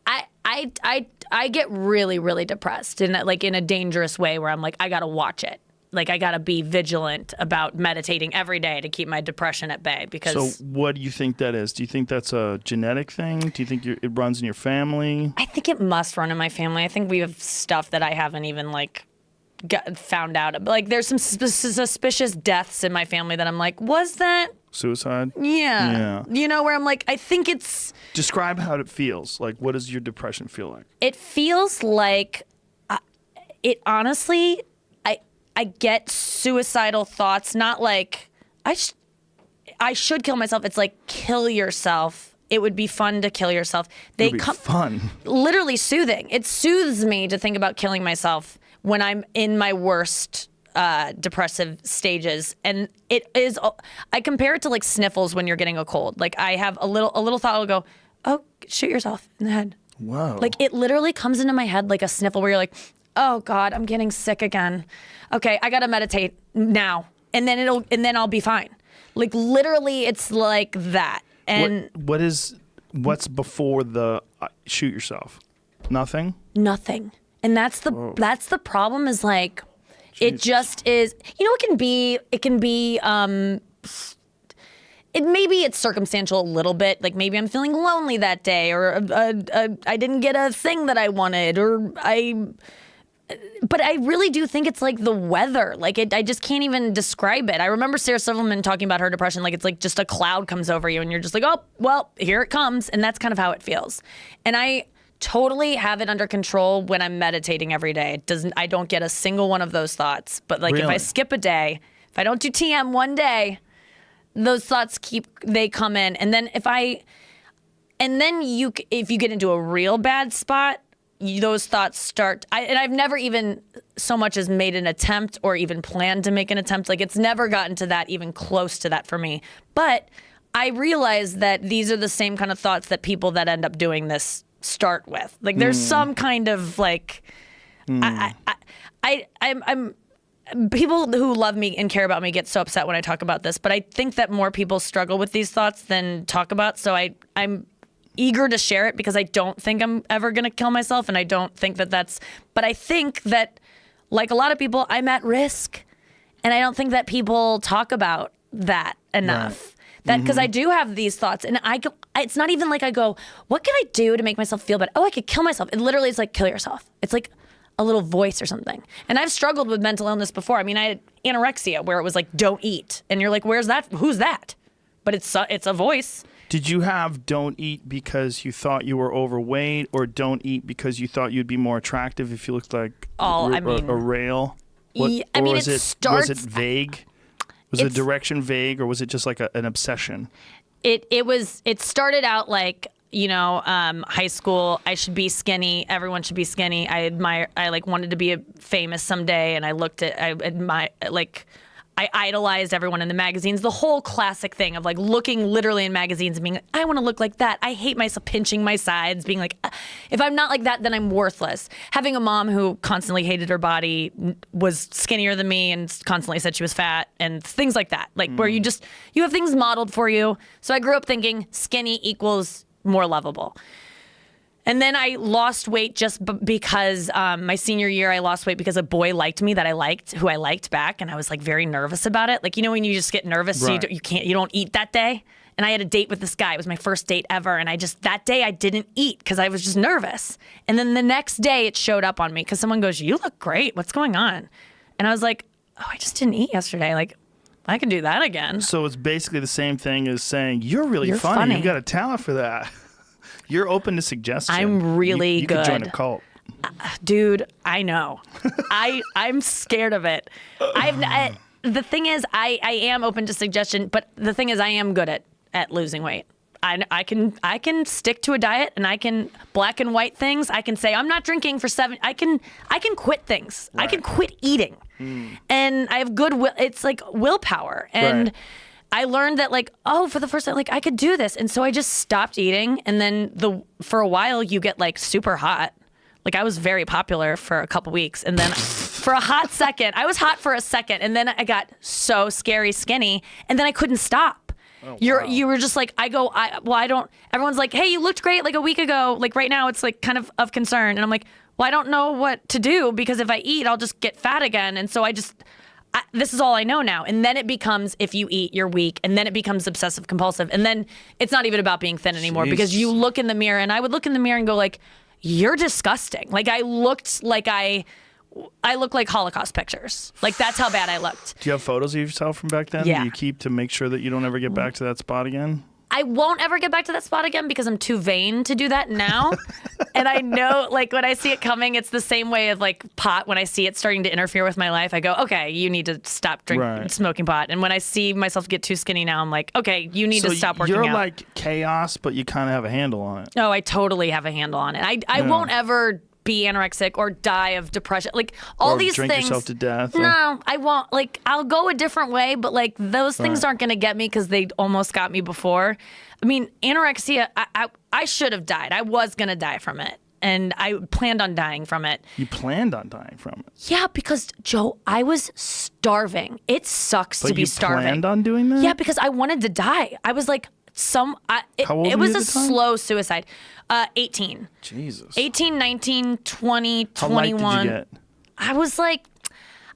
I get really, really depressed in a dangerous way where I'm like, I got to watch it. Like, I got to be vigilant about meditating every day to keep my depression at bay because... So what do you think that is? Do you think that's a genetic thing? Do you think it runs in your family? I think it must run in my family. I think we have stuff that I haven't even, found out. Like, there's some suspicious deaths in my family that I'm like, was that... Suicide? Yeah. Where I'm like, I think it's... Describe how it feels. Like, what does your depression feel like? It feels like... it honestly... I get suicidal thoughts, not like I should kill myself. It's like kill yourself. It would be fun to kill yourself. It would be fun. Literally soothing. It soothes me to think about killing myself when I'm in my worst depressive stages. And it is. I compare it to like sniffles when you're getting a cold. Like I have a little thought will go, oh, shoot yourself in the head. Whoa. Like it literally comes into my head like a sniffle where you're like, oh God, I'm getting sick again. Okay, I gotta meditate now, and then I'll be fine. Like literally, it's like that. And what's before the shoot yourself? Nothing. Nothing. And that's the problem. Is like, Jeez. It just is. It can be. Maybe it's circumstantial a little bit. Like maybe I'm feeling lonely that day, or I didn't get a thing that I wanted, or But I really do think it's like the weather. Like I just can't even describe it. I remember Sarah Silverman talking about her depression. Like it's like just a cloud comes over you and you're just like, oh, well, here it comes. And that's kind of how it feels. And I totally have it under control when I'm meditating every day. I don't get a single one of those thoughts. But like if I skip a day, if I don't do TM one day, those thoughts they come in. And then if you get into a real bad spot, those thoughts start, and I've never even so much as made an attempt or even planned to make an attempt. Like it's never gotten to that, even close to that for me. But I realize that these are the same kind of thoughts that people that end up doing this start with. Like there's some kind of like, I'm people who love me and care about me get so upset when I talk about this. But I think that more people struggle with these thoughts than talk about. So I'm eager to share it because I don't think I'm ever going to kill myself. And I don't think but I think that like a lot of people, I'm at risk. And I don't think that people talk about that enough. Right. Because I do have these thoughts and it's not even like I go, what can I do to make myself feel better? Oh, I could kill myself. It literally is like, kill yourself. It's like a little voice or something. And I've struggled with mental illness before. I mean, I had anorexia where it was like, don't eat. And you're like, where's that? Who's that? But it's a voice. Did you have don't eat because you thought you were overweight, or don't eat because you thought you'd be more attractive if you looked like a rail? Was it vague? Was the direction vague, or was it just like an obsession? It started out like, high school, I should be skinny. Everyone should be skinny. I wanted to be famous someday, and I idolized everyone in the magazines. The whole classic thing of like looking literally in magazines and being like, I want to look like that. I hate myself, pinching my sides, being like, if I'm not like that, then I'm worthless. Having a mom who constantly hated her body, was skinnier than me, and constantly said she was fat, and things like that. Like where you have things modeled for you. So I grew up thinking skinny equals more lovable. And then I lost weight just because my senior year, I lost weight because a boy liked me who I liked back. And I was like very nervous about it. Like, when you just get nervous, right. So you don't eat that day. And I had a date with this guy. It was my first date ever. And that day I didn't eat because I was just nervous. And then the next day it showed up on me because someone goes, you look great. What's going on? And I was like, oh, I just didn't eat yesterday. Like, I can do that again. So it's basically the same thing as saying, you're really funny. You got a talent for that. You're open to suggestion. I'm really good. You could join a cult. Dude, I know. I'm scared of it. The thing is, I am open to suggestion, but the thing is, I am good at losing weight. I can stick to a diet, and I can black and white things. I can say I'm not drinking for 7. I can quit things. Right. I can quit eating, and I have good will. It's like willpower, and. Right. I learned that for the first time, I could do this. And so I just stopped eating. And then for a while you get super hot. I was very popular for a couple weeks. And then for a hot second, I was hot for a second. And then I got so scary skinny. And then I couldn't stop. You were just like, I don't, everyone's like, hey, you looked great like a week ago. Like right now it's like kind of concern. And I'm like, well, I don't know what to do because if I eat, I'll just get fat again. And so this is all I know now. And then it becomes, if you eat, you're weak. And then it becomes obsessive compulsive. And then it's not even about being thin anymore because you look in the mirror, and I would look in the mirror and go like, you're disgusting. Like I looked like I look like Holocaust pictures. Like that's how bad I looked. Do you have photos of yourself from back then that you keep to make sure that you don't ever get back to that spot again? I won't ever get back to that spot again because I'm too vain to do that now. And I know, like, when I see it coming, it's the same way of, like, pot. When I see it starting to interfere with my life, I go, okay, you need to stop smoking pot. And when I see myself get too skinny now, I'm like, okay, you need to stop working out. You're like chaos, but you kind of have a handle on it. Oh, I totally have a handle on it. I won't ever be anorexic or die of depression. Like all these things. Drink yourself to death. No, I won't. Like I'll go a different way, but like those things aren't going to get me because they almost got me before. I mean, anorexia, I should have died. I was going to die from it. And I planned on dying from it. You planned on dying from it? Yeah, because, Joe, I was starving. It sucks to be starving. But you planned on doing that? Yeah, because I wanted to die. I was like, it was a slow suicide. 18. Jesus. 18, 19, 20, 21. How light did you get? I was like,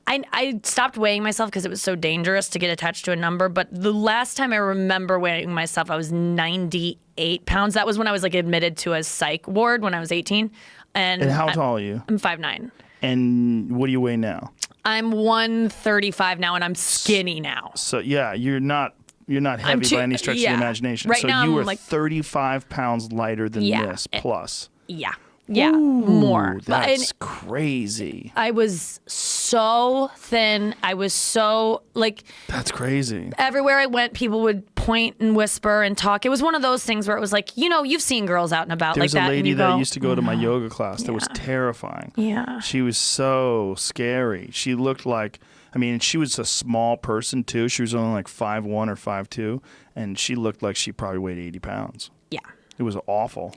I stopped weighing myself because it was so dangerous to get attached to a number. But the last time I remember weighing myself, I was 98 pounds. That was when I was like admitted to a psych ward when I was 18. And how tall are you? I'm 5'9". And what do you weigh now? I'm 135 now, and I'm skinny now. So yeah, you're not heavy by any stretch of the imagination. Right so now, you were I'm like 35 pounds lighter than this plus. Yeah. Yeah, more. That's crazy. I was so thin. I was so, like... That's crazy. Everywhere I went, people would point and whisper and talk. It was one of those things where it was like, you've seen girls out and about like that. There's a lady that used to go to my yoga class that was terrifying. Yeah. She was so scary. She looked like... I mean, she was a small person, too. She was only like 5'1" or 5'2", and she looked like she probably weighed 80 pounds. Yeah. It was awful.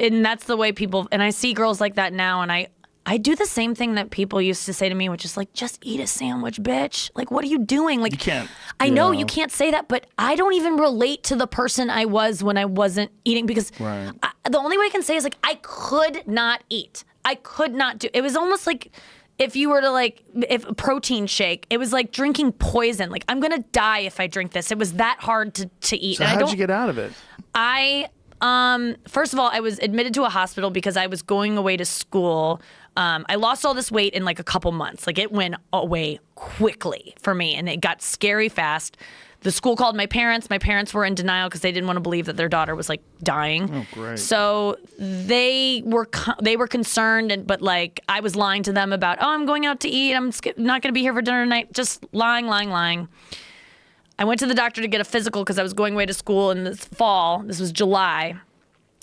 And that's the way people, and I see girls like that now, and I do the same thing that people used to say to me, which is like, just eat a sandwich, bitch. Like, what are you doing? Like, you can't. I know you can't say that, but I don't even relate to the person I was when I wasn't eating because the only way I can say is like, I could not eat. I could not do, it was almost like if you were to if a protein shake, it was like drinking poison. Like, I'm going to die if I drink this. It was that hard to eat. So how'd you get out of it? First of all, I was admitted to a hospital because I was going away to school. I lost all this weight in like a couple months. Like it went away quickly for me and it got scary fast. The school called my parents. My parents were in denial because they didn't want to believe that their daughter was like dying. Oh, great. So they were concerned, but like I was lying to them about, I'm going out to eat. I'm not going to be here for dinner tonight. Just lying. I went to the doctor to get a physical because I was going away to school in this fall. This was July.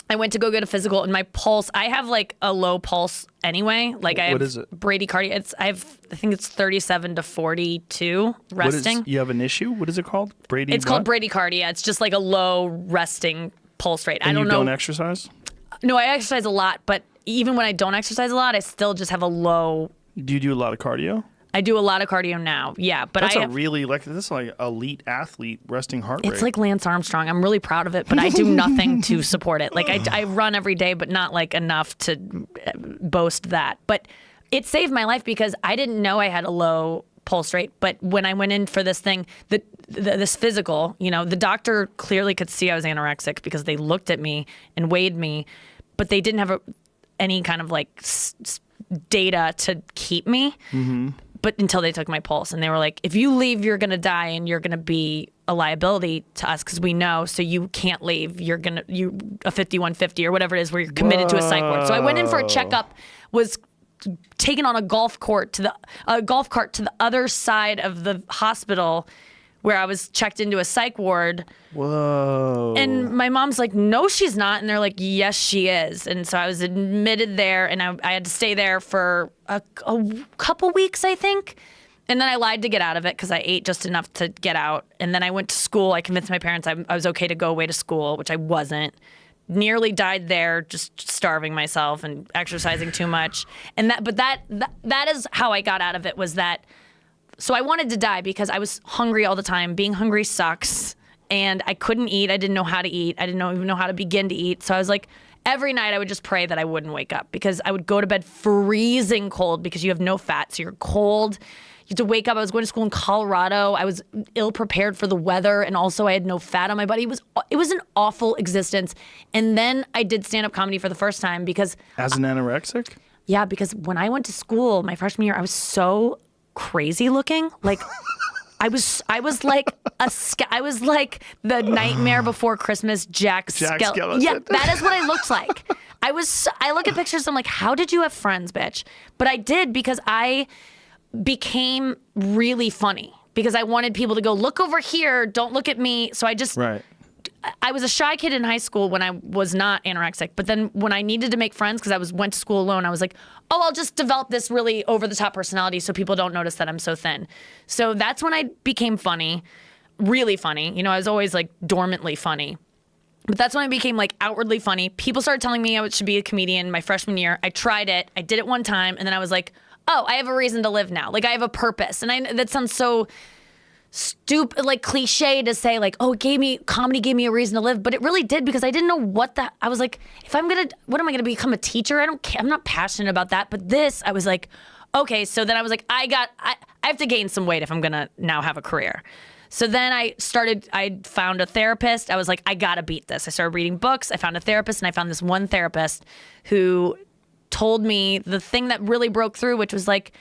I went to go get a physical, and my pulse, I have like a low pulse anyway. Like I have bradycardia. I think it's 37 to 42 resting. You have an issue? What is it called? It's called bradycardia. It's just like a low resting pulse rate. And I don't know. You don't exercise? No, I exercise a lot, but even when I don't exercise a lot, I still just have a low. Do you do a lot of cardio? I do a lot of cardio now, yeah. But that's this is like elite athlete resting heart rate. It's like Lance Armstrong. I'm really proud of it, but I do nothing to support it. Like I run every day, but not like enough to boast that. But it saved my life because I didn't know I had a low pulse rate. But when I went in for this thing, this physical, the doctor clearly could see I was anorexic because they looked at me and weighed me, but they didn't have any kind of like data to keep me. Mm-hmm. But until they took my pulse and they were like, if you leave, you're going to die and you're going to be a liability to us because we know, so you can't leave. You're going to, a 5150 or whatever it is where you're committed to a psych ward. So I went in for a checkup, was taken on a golf cart to the other side of the hospital where I was checked into a psych ward. Whoa. And my mom's like, no, she's not. And they're like, yes, she is. And so I was admitted there, and I had to stay there for a couple weeks, I think. And then I lied to get out of it because I ate just enough to get out. And then I went to school. I convinced my parents I was okay to go away to school, which I wasn't. Nearly died there, just starving myself and exercising too much. And that is how I got out of it, was that. So I wanted to die because I was hungry all the time. Being hungry sucks. and I couldn't eat. I didn't know how to eat. I didn't even know how to begin to eat. So I was like, every night I would just pray that I wouldn't wake up, because I would go to bed freezing cold because you have no fat. So you're cold. You have to wake up. I was going to school in Colorado. I was ill prepared for the weather, and also I had no fat on my body. It was an awful existence. And then I did stand-up comedy for the first time because... As an anorexic? Yeah, because when I went to school my freshman year, I was so crazy looking. Like... I was like the Nightmare Before Christmas Jack Skellington. Yeah, that is what I looked like. I look at pictures, I'm like, how did you have friends, bitch? But I did, because I became really funny, because I wanted people to go, look over here, don't look at me. So I was a shy kid in high school when I was not anorexic. But then when I needed to make friends, because I went to school alone, I was like, oh, I'll just develop this really over-the-top personality so people don't notice that I'm so thin. So that's when I became funny, really funny. You know, I was always like dormantly funny. But that's when I became like outwardly funny. People started telling me I should be a comedian my freshman year. I tried it. I did it one time. And then I was like, oh, I have a reason to live now. Like, I have a purpose. And that sounds so... stupid, like cliche to say, like, oh, comedy gave me a reason to live, but it really did, because I didn't know I was like, what am I gonna become, a teacher? I don't care. I'm not passionate about that. But this, I was like, okay. So then I was like, I have to gain some weight if I'm gonna now have a career. So then I found a therapist. I was like, I gotta beat this. I started reading books. I found a therapist, and I found this one therapist who told me the thing that really broke through, which was like,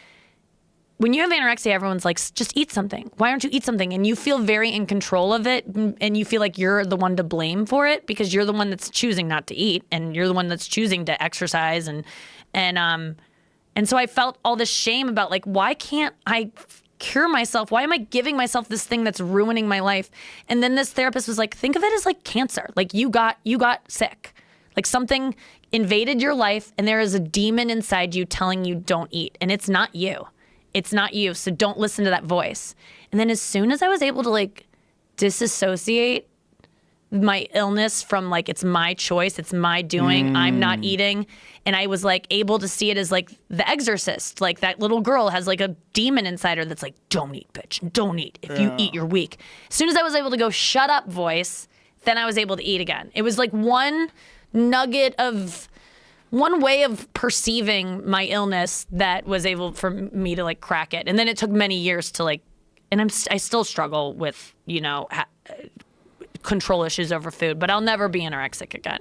when you have anorexia, everyone's like, just eat something. Why don't you eat something? And you feel very in control of it, and you feel like you're the one to blame for it, because you're the one that's choosing not to eat, and you're the one that's choosing to exercise. And so I felt all this shame about, like, why can't I cure myself? Why am I giving myself this thing that's ruining my life? And then this therapist was like, think of it as like cancer. Like, you got sick. Like, something invaded your life, and there is a demon inside you telling you don't eat, and it's not you. It's not you, so don't listen to that voice. And then as soon as I was able to, like, disassociate my illness from, like, it's my choice, it's my doing, I'm not eating, and I was, like, able to see it as, like, The Exorcist. Like, that little girl has, like, a demon inside her that's like, don't eat, bitch, don't eat. If you eat, you're weak. As soon as I was able to go, shut up, voice, then I was able to eat again. It was, like, one way of perceiving my illness that was able for me to, like, crack it. And then it took many years to, like, and I still struggle with, you know, control issues over food, but I'll never be anorexic again.